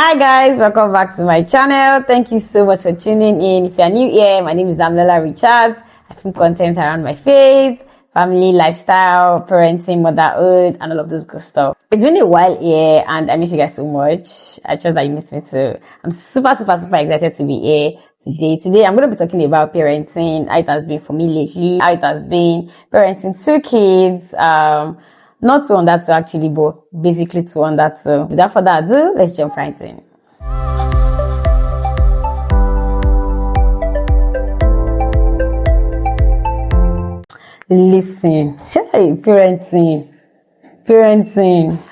Hi guys, welcome back to my channel. Thank you so much for tuning in. If you're new here, my name is Damilola Richards. I film content around my faith, family, lifestyle, parenting, motherhood, and all of those good stuff. It's been a while here and I miss you guys so much. I trust that you miss me too. I'm super excited to be here today. I'm going to be talking about parenting, how it has been for me lately, how it has been parenting 2 kids, not 2 on that 2 actually, but basically 2 on that 2. Without further ado, let's jump right in. Listen, hey, parenting.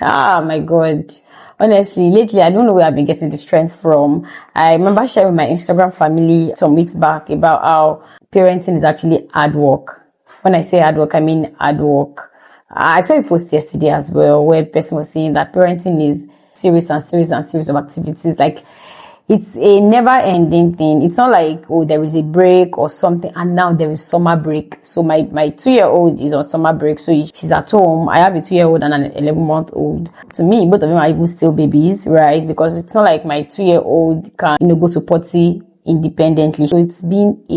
Ah, my God. Honestly, lately, I don't know where I've been getting the strength from. I remember sharing with my Instagram family some weeks back about how parenting is actually hard work. When I say hard work, I mean hard work. I saw a post yesterday as well where a person was saying that parenting is series of activities. Like, it's a never-ending thing. It's not like, oh, there is a break or something, and now there is summer break. So my 2-year-old is on summer break, so she's at home. I have a 2-year-old and an 11-month-old. To me, both of them are even still babies, right? Because it's not like my 2-year-old can, go to potty independently. So it's been a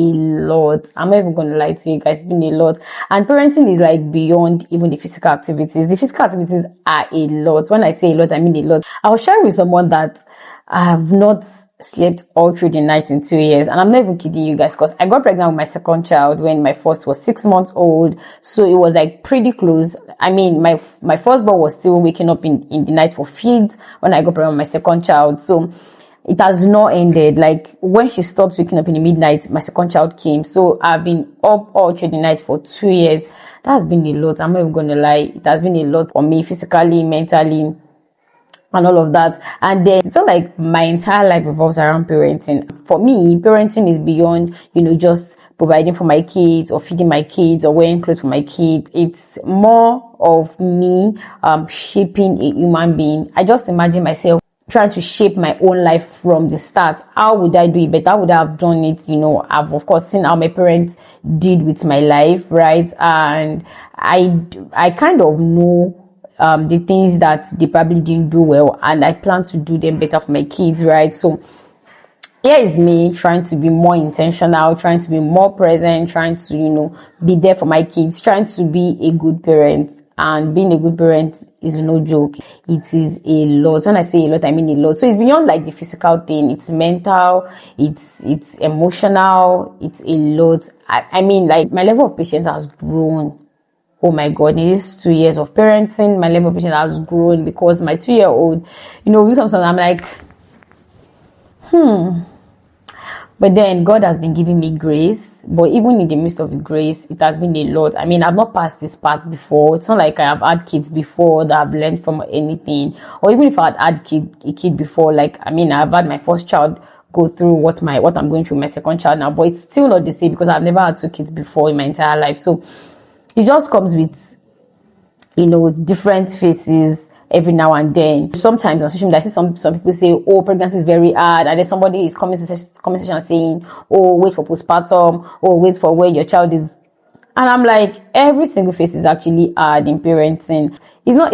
lot. I'm not even gonna lie to you guys, it's been a lot. And parenting is like beyond even the physical activities. The physical activities are a lot. When I say a lot, I mean a lot. I was sharing with someone that I have not slept all through the night in 2 years, and I'm not even kidding you guys, because I got pregnant with my second child when my first was 6 months old, so it was like pretty close. I mean, my firstborn was still waking up in the night for feeds when I got pregnant with my second child, so it has not ended. Like, when she stopped waking up in the midnight, my second child came. So I've been up all through the night for 2 years. That has been a lot. I'm not even gonna lie. It has been a lot for me, physically, mentally, and all of that. And then it's not like my entire life revolves around parenting. For me, parenting is beyond, just providing for my kids or feeding my kids or wearing clothes for my kids. It's more of me shaping a human being. I just imagine myself trying to shape my own life from the start. How would I do it better? How would I have done it? I've of course seen how my parents did with my life, right? And I kind of know the things that they probably didn't do well, and I plan to do them better for my kids, right? So here is me trying to be more intentional, trying to be more present, trying to, be there for my kids, trying to be a good parent. And being a good parent is no joke. It is a lot. When I say a lot, I mean a lot. So it's beyond like the physical thing. It's mental. It's emotional. It's a lot. I mean, like, my level of patience has grown. Oh my God, in these 2 years of parenting, my level of patience has grown, because my 2-year-old, sometimes I'm like, But then God has been giving me grace. But even in the midst of the grace, it has been a lot. I mean, I've not passed this part before. It's not like I have had kids before that I've learned from anything. Or even if I had a kid before, like, I mean, I've had my first child go through what I'm going through with my second child now. But it's still not the same, because I've never had 2 kids before in my entire life. So it just comes with, different phases every now and then. Sometimes on social media, I see some people say, oh, pregnancy is very hard, and then somebody is commenting section saying, oh, wait for postpartum, oh, wait for where your child is. And I'm like, every single phase is actually hard in parenting. It's not,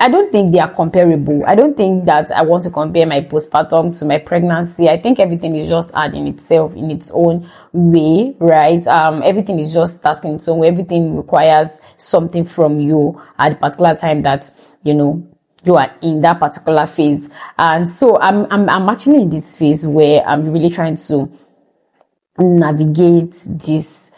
I don't think they are comparable. I don't think that I want to compare my postpartum to my pregnancy. I think everything is just hard in itself, in its own way, right? Everything is just tasking its own way. Everything requires something from you at a particular time that, you are in that particular phase. And so I'm actually in this phase where I'm really trying to navigate this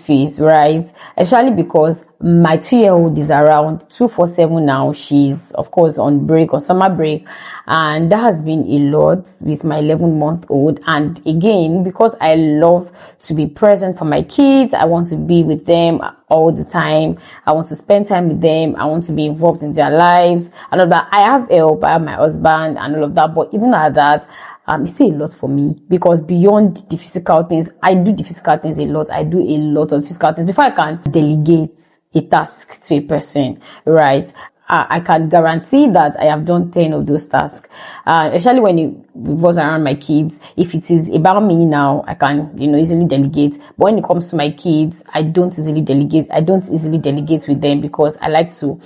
phase, right? Especially because my 2-year-old is around 247 now. She's of course on summer break, and that has been a lot with my 11-month-old. And again, because I love to be present for my kids, I want to be with them all the time. I want to spend time with them. I want to be involved in their lives and all that. I have help. I have my husband and all of that. But even at that, it's still a lot for me, because beyond the physical things, I do the physical things a lot. I do a lot of physical things before I can delegate a task to a person, right? I can guarantee that I have done 10 of those tasks, especially when it was around my kids. If it is about me now, I can, easily delegate. But when it comes to my kids, I don't easily delegate. I don't easily delegate with them, because I like to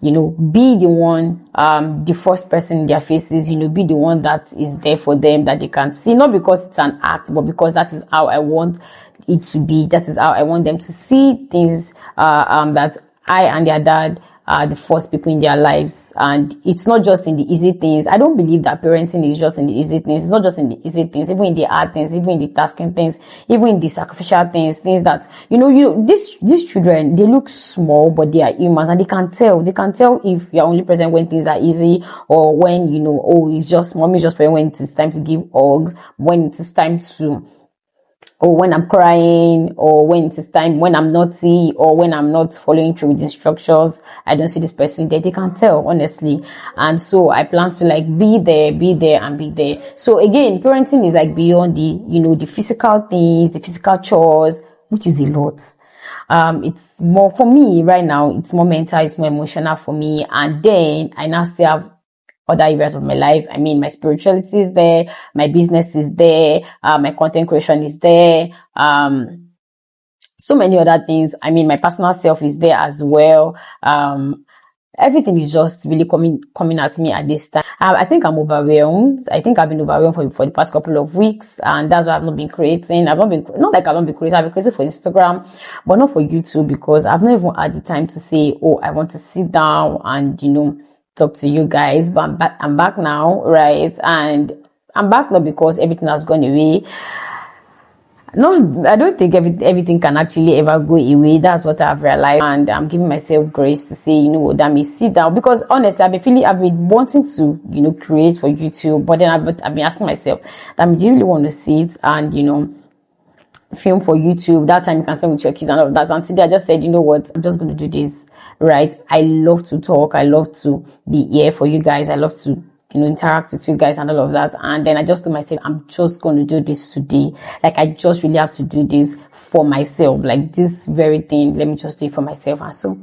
be the one, the first person in their faces, be the one that is there for them, that they can see, not because it's an act, but because that is how I want it to be. That is how I want them to see things, that I and their dad are the first people in their lives. And it's not just in the easy things. I don't believe that parenting is just in the easy things. It's not just in the easy things, even in the hard things, even in the tasking things, even in the sacrificial things that, these children, they look small, but they are humans, and they can tell if you're only present when things are easy, or when, it's just, mommy just present when it is time to give hugs, when it is time to, or when I'm crying, or when it is time, when I'm naughty, or when I'm not following through with instructions. I don't see this person there. They can tell, honestly. And so I plan to be there. So again, parenting is beyond the physical things, the physical chores, which is a lot. It's more, for me right now, it's more mental, it's more emotional for me. And then I now still have other areas of my life. I mean, my spirituality is there, my business is there, my content creation is there, so many other things. I mean, my personal self is there as well. Everything is just really coming at me at this time. I think I'm overwhelmed. I think I've been overwhelmed for the past couple of weeks, and that's why I've not been creating. I've not been creating. I've been creating for Instagram, but not for YouTube, because I've not even had the time to say, oh, I want to sit down and, talk to you guys. But I'm back now, right? And I'm back not because everything has gone away. No, I don't think everything can actually ever go away. That's what I've realized, and I'm giving myself grace to say, that may sit down, because honestly, I've been wanting to, create for YouTube, but then I've been asking myself, that do you really want to sit and, film for YouTube? That time you can spend with your kids and all of that. And today I just said, what, I'm just going to do this. Right? I love to talk. I love to be here for you guys. I love to, interact with you guys and all of that. And then I just told myself, I'm just going to do this today. I just really have to do this for myself. This very thing, let me just do it for myself. And so,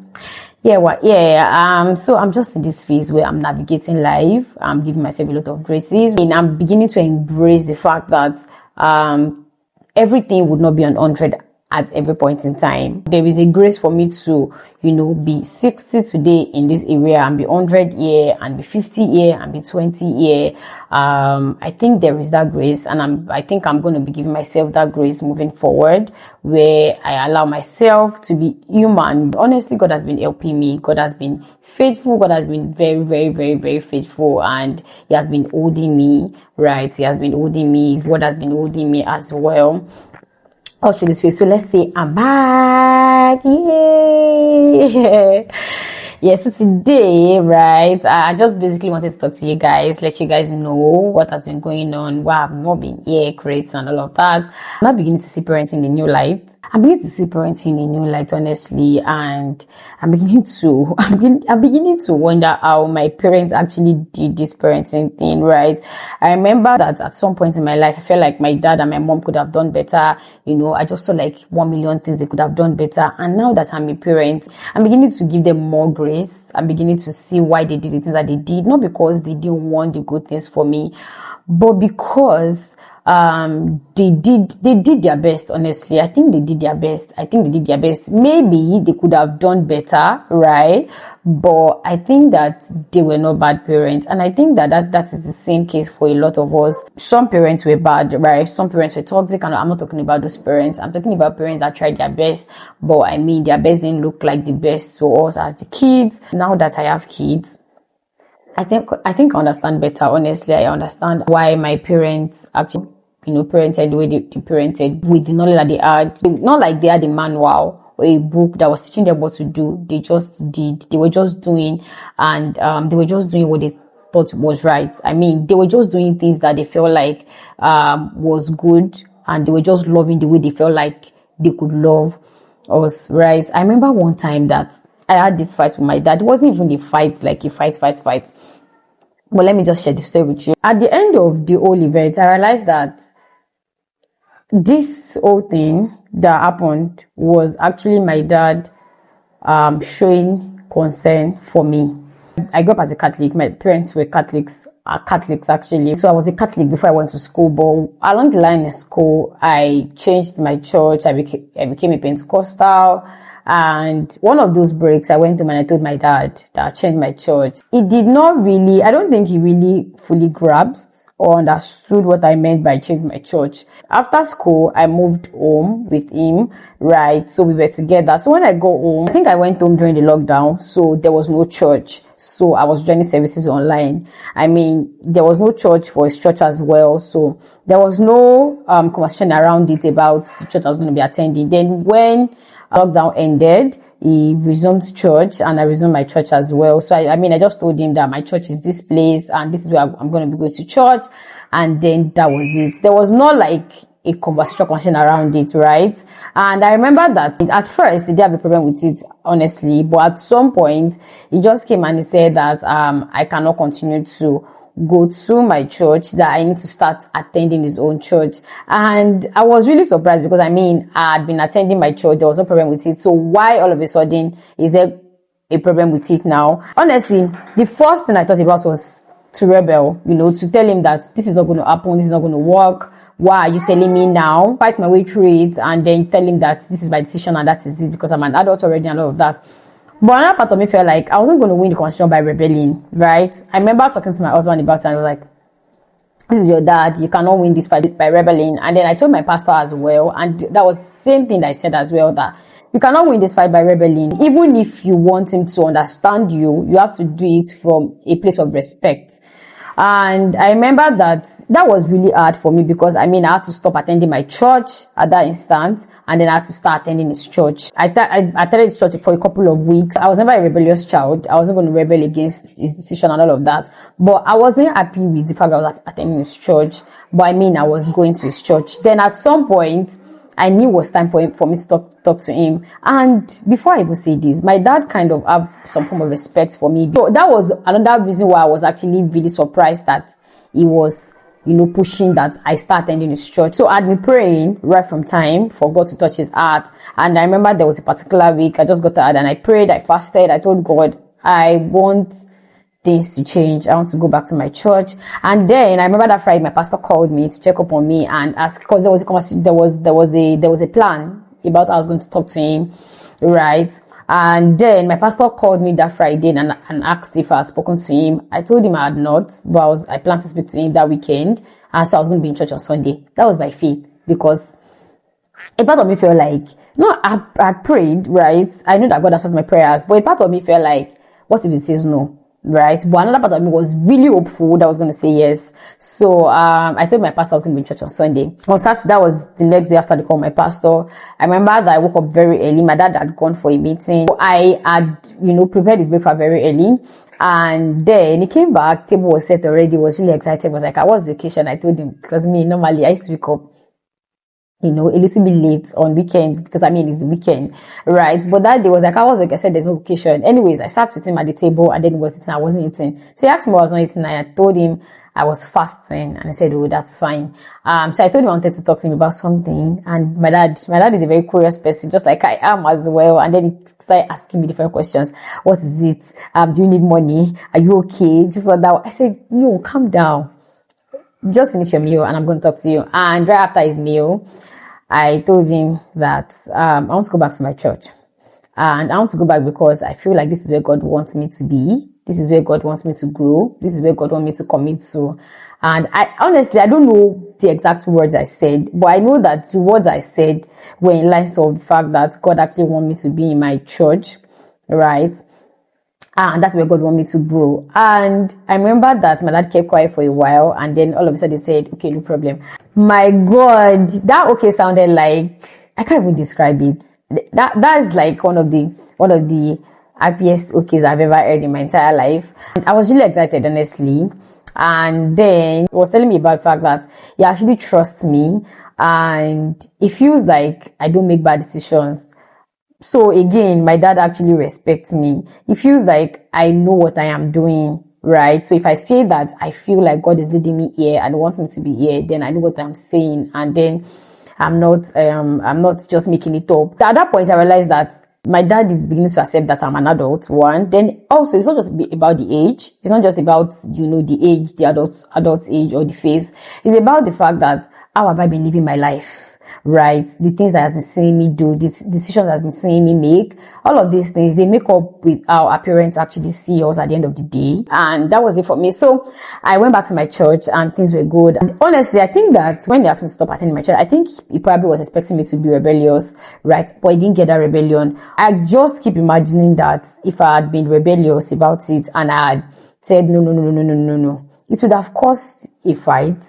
so I'm just in this phase where I'm navigating life. I'm giving myself a lot of graces, and I'm beginning to embrace the fact that, everything would not be an 100 at every point in time. There is a grace for me to, be 60 today in this area, and be 100 here, and be 50 here, and be 20 here. I think there is that grace, and I think I'm going to be giving myself that grace moving forward, where I allow myself to be human. Honestly, God has been helping me. God has been faithful. God has been very, very, very, very faithful, and He has been holding me, right? He has been holding me. His word has been holding me as well. All through this way. So let's say I'm back. Yay! Yeah, so today, right, I just basically wanted to talk to you guys, let you guys know what has been going on, why I've not been here, creating and all of that. I'm not beginning to see parenting in a new light. I'm beginning to see parenting in a new light, honestly, and I'm beginning to wonder how my parents actually did this parenting thing, right? I remember that at some point in my life, I felt like my dad and my mom could have done better. I just saw 1 million things they could have done better. And now that I'm a parent, I'm beginning to give them more grace. I'm beginning to see why they did the things that they did, not because they didn't want the good things for me, but because they did their best. Honestly, I think they did their best. Maybe they could have done better, right? But I think that they were not bad parents, and I think that is the same case for a lot of us. Some parents were bad, right? Some parents were toxic, and I'm not talking about those parents. I'm talking about parents that tried their best, but I mean their best didn't look like the best to us as the kids. Now that I have kids, I think I understand better. Honestly, I understand why my parents actually, parented the way they parented, with the knowledge that they had. Not like they had a manual or a book that was teaching them what to do. They just did. They were just doing, and they were just doing what they thought was right. I mean, they were just doing things that they felt like was good, and they were just loving the way they felt like they could love us, right? I remember one time that I had this fight with my dad. It wasn't even a fight, like a fight. But let me just share this story with you. At the end of the whole event, I realized that this whole thing that happened was actually my dad showing concern for me. I grew up as a Catholic. My parents were Catholics actually. So I was a Catholic before I went to school, but along the line in school, I changed my church. I became a Pentecostal. And one of those breaks, I went home and I told my dad that I changed my church. He did not really, I don't think he really fully grasped or understood what I meant by changing my church. After school, I moved home with him, right? So we were together. So when I got home, I think I went home during the lockdown, so there was no church. So I was joining services online. I mean, there was no church for his church as well. So there was no conversation around it about the church I was going to be attending. Then when lockdown ended, he resumed church and I resumed my church as well. So I mean, I just told him that my church is this place and this is where I'm going to be going to church. And then that was it. There was not like a conversation around it, right? And I remember that at first he didn't have a problem with it, honestly, but at some point he just came and he said that I cannot continue to go to my church, that I need to start attending his own church. And I was really surprised because I mean, I had been attending my church, there was no problem with it. So why all of a sudden is there a problem with it now? Honestly, the first thing I thought about was to rebel, to tell him that this is not going to happen, this is not going to work. Why are you telling me now? Fight my way through it and then tell him that this is my decision and that is it because I'm an adult already and all of that. But another part of me felt like I wasn't going to win the conversation by rebelling, right? I remember talking to my husband about it and I was like, this is your dad, you cannot win this fight by rebelling. And then I told my pastor as well, and that was the same thing that I said as well, that you cannot win this fight by rebelling. Even if you want him to understand you, you have to do it from a place of respect. And I remember that was really hard for me because I mean, I had to stop attending my church at that instant and then I had to start attending his church. I attended his church for a couple of weeks. I was never a rebellious child. I wasn't going to rebel against his decision and all of that. But I wasn't happy with the fact that I was attending his church. But I mean, I was going to his church. Then at some point, I knew it was time for me to talk to him. And before I even say this, my dad kind of have some form of respect for me. So that was another reason why I was actually really surprised that he was, pushing that I start attending his church. So I'd been praying right from time for God to touch his heart. And I remember there was a particular week I just got tired and I prayed, I fasted, I told God, I want things to change. I want to go back to my church. And then I remember that Friday, my pastor called me to check up on me and ask, because there was a conversation, there was a plan about how I was going to talk to him, right? And then my pastor called me that Friday and asked if I had spoken to him. I told him I had not, but I planned to speak to him that weekend. And so I was going to be in church on Sunday. That was by faith because a part of me felt like, I prayed, right? I know that God answers my prayers, but a part of me felt like, what if he says no? Right, but another part of me was really hopeful that I was going to say yes. So I told my pastor I was going to be in church on Sunday. On Saturday, that was the next day after the call my pastor. I remember that I woke up very early. My dad had gone for a meeting. I had, prepared his breakfast very early. And then he came back, table was set already, was really excited, was like, what's the occasion? I told him, because normally I used to wake up a little bit late on weekends because it's the weekend, right? But that day was like, I said, there's no occasion. Anyways, I sat with him at the table and then he was eating, I wasn't eating. So he asked me why I was not eating and I told him I was fasting and I said, oh, that's fine. So I told him I wanted to talk to him about something and my dad is a very curious person, just like I am as well. And then he started asking me different questions. What is it? Do you need money? Are you okay? This or that. I said, no, calm down. Just finish your meal and I'm going to talk to you. And right after his meal, I told him that I want to go back to my church. And I want to go back because I feel like this is where God wants me to be. This is where God wants me to grow. This is where God wants me to commit to. And I don't know the exact words I said, but I know that the words I said were in line of the fact that God actually wants me to be in my church, right? And that's where God wants me to grow. And I remember that my dad kept quiet for a while and then all of a sudden he said, okay, no problem. My God, that okay sounded like, I can't even describe it. That is like one of the happiest okays I've ever heard in my entire life. And I was really excited, honestly. And then he was telling me about the fact that he actually trusts me and it feels like I don't make bad decisions. So again, my dad actually respects me. He feels like I know what I am doing, right? So if I say that I feel like God is leading me here and wants me to be here, then I know what I'm saying. And then I'm not just making it up. At that point, I realized that my dad is beginning to accept that I'm an adult, one. Then also, it's not just about the age. It's not just about, the age, the adult age or the phase. It's about the fact that how have I been living my life? right? The things that has been seeing me do, these decisions that has been seeing me make, all of these things, they make up with how our parents actually see us at the end of the day. And that was it for me. So I went back to my church and things were good. And honestly, I think that when they asked me to stop attending my church, I think he probably was expecting me to be rebellious, right? But I didn't get that rebellion. I just keep imagining that if I had been rebellious about it and I had said, no, it would have caused a fight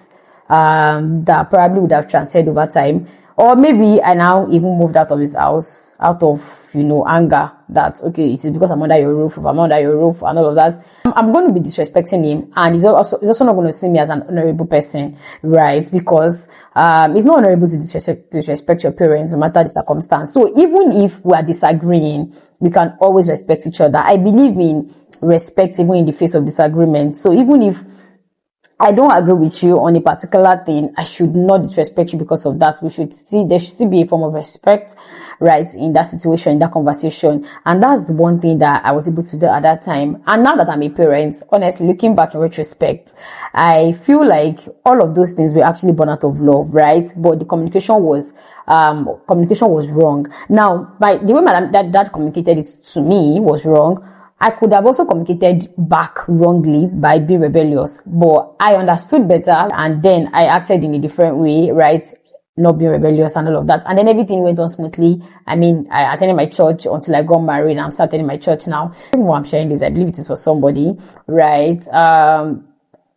that probably would have transcended over time. Or maybe I now even moved out of his house out of, anger that, okay, it is because I'm under your roof, if I'm under your roof and all of that. I'm going to be disrespecting him, and he's also not going to see me as an honorable person, right? Because it's not honorable to disrespect your parents no matter the circumstance. So even if we are disagreeing, we can always respect each other. I believe in respect even in the face of disagreement. So even if I don't agree with you on a particular thing, I should not disrespect you because of that. There should still be a form of respect, right, in that situation, in that conversation. And that's the one thing that I was able to do at that time. And now that I'm a parent, honestly, looking back in retrospect, I feel like all of those things were actually born out of love, right? But the communication was wrong. Now, the way my dad communicated it to me was wrong. I could have also communicated back wrongly by being rebellious, but I understood better and then I acted in a different way, right? Not being rebellious and all of that. And then everything went on smoothly. I mean, I attended my church until I got married. I'm still attending my church now. Even while I'm sharing this, I believe it is for somebody, right?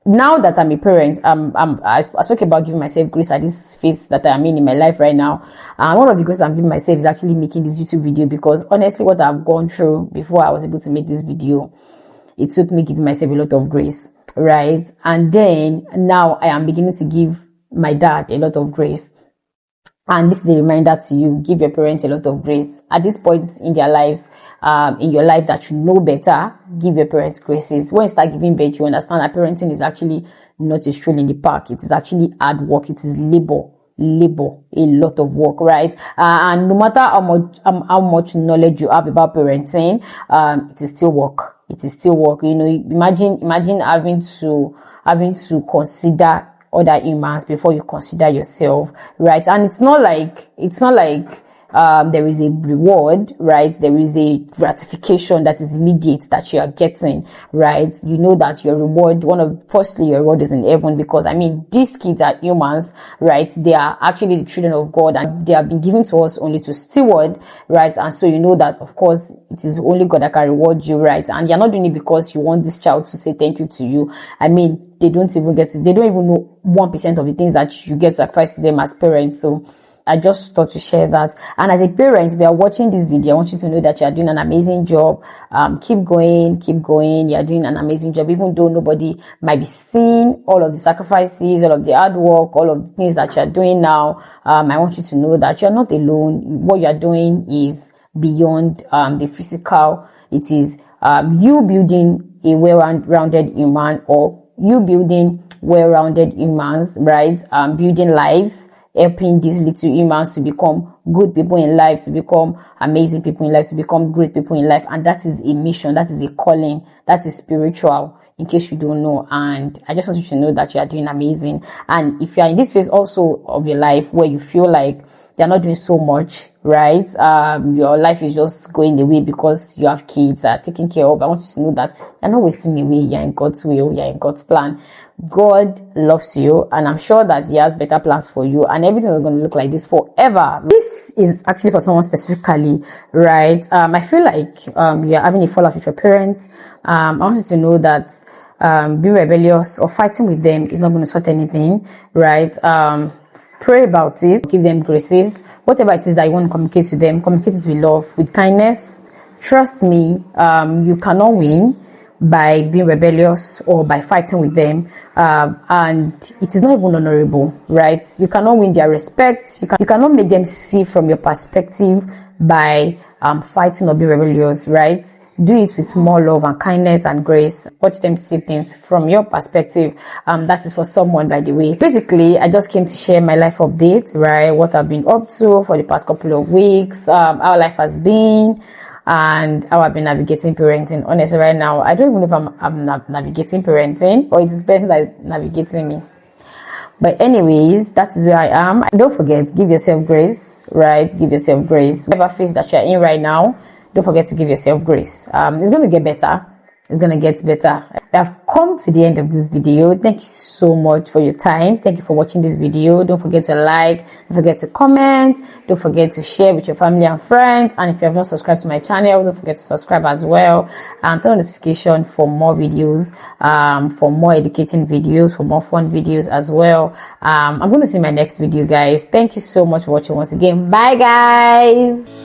Now that I'm a parent, I spoke about giving myself grace at this phase that I'm in my life right now. And one of the grace I'm giving myself is actually making this YouTube video, because honestly, what I've gone through before I was able to make this video, it took me giving myself a lot of grace, right? And then now I am beginning to give my dad a lot of grace. And this is a reminder to you, give your parents a lot of grace. At this point in their lives, in your life that you know better, give your parents graces. When you start giving birth, you understand that parenting is actually not a stroll in the park. It is actually hard work. It is labor, a lot of work, right? And no matter how much knowledge you have about parenting, it is still work. It is still work. Imagine having to consider other humans before you consider yourself, right? And it's not like there is a reward, right? There is a gratification that is immediate that you are getting, right? You know that your reward, firstly, your reward is in heaven, because these kids are humans, right? They are actually the children of God, and they have been given to us only to steward, right? And so you know that, of course, it is only God that can reward you, right? And you're not doing it because you want this child to say thank you to you. They don't even know 1% of the things that you get to sacrifice to them as parents. So I just thought to share that. And as a parent, if you are watching this video, I want you to know that you are doing an amazing job. Keep going. You are doing an amazing job, even though nobody might be seeing all of the sacrifices, all of the hard work, all of the things that you are doing now. I want you to know that you are not alone. What you are doing is beyond the physical. It is you building a well-rounded human, or you building well-rounded humans, right? Building lives, helping these little humans to become good people in life, to become amazing people in life, to become great people in life. And that is a mission, that is a calling, that is spiritual, in case you don't know. And I just want you to know that you are doing amazing. And if you are in this phase also of your life where you feel like you're not doing so much, right? Your life is just going away because you have kids that are taken care of, I want you to know that you're not wasting away. You're in God's will, you're in God's plan. God loves you, and I'm sure that He has better plans for you, and everything is going to look like this forever. This is actually for someone specifically, right? I feel like you're having a fallout with your parents. I want you to know that being rebellious or fighting with them is not going to sort anything, right? Pray about it, give them graces. Whatever it is that you want to communicate to them, communicate it with love, with kindness. Trust me, you cannot win by being rebellious or by fighting with them, and it is not even honorable, right? You cannot win their respect. You cannot make them see from your perspective by fighting or being rebellious, right? Do it with more love and kindness and grace. Watch them see things from your perspective. That is for someone, by the way. Basically, I just came to share my life update, right? What I've been up to for the past couple of weeks, how life has been, and how I've been navigating parenting. Honestly, right now, I don't even know if I'm navigating parenting, or it is person that is navigating me. But anyways, that is where I am. Don't forget, give yourself grace, right? Give yourself grace. Whatever phase that you're in right now, don't forget to give yourself grace. It's going to get better. It's going to get better. I've come to the end of this video. Thank you so much for your time. Thank you for watching this video. Don't forget to like, don't forget to comment, don't forget to share with your family and friends. And if you have not subscribed to my channel, don't forget to subscribe as well, and turn on notification for more videos, for more educating videos, for more fun videos as well. I'm going to see my next video, guys. Thank you so much for watching once again. Bye, guys.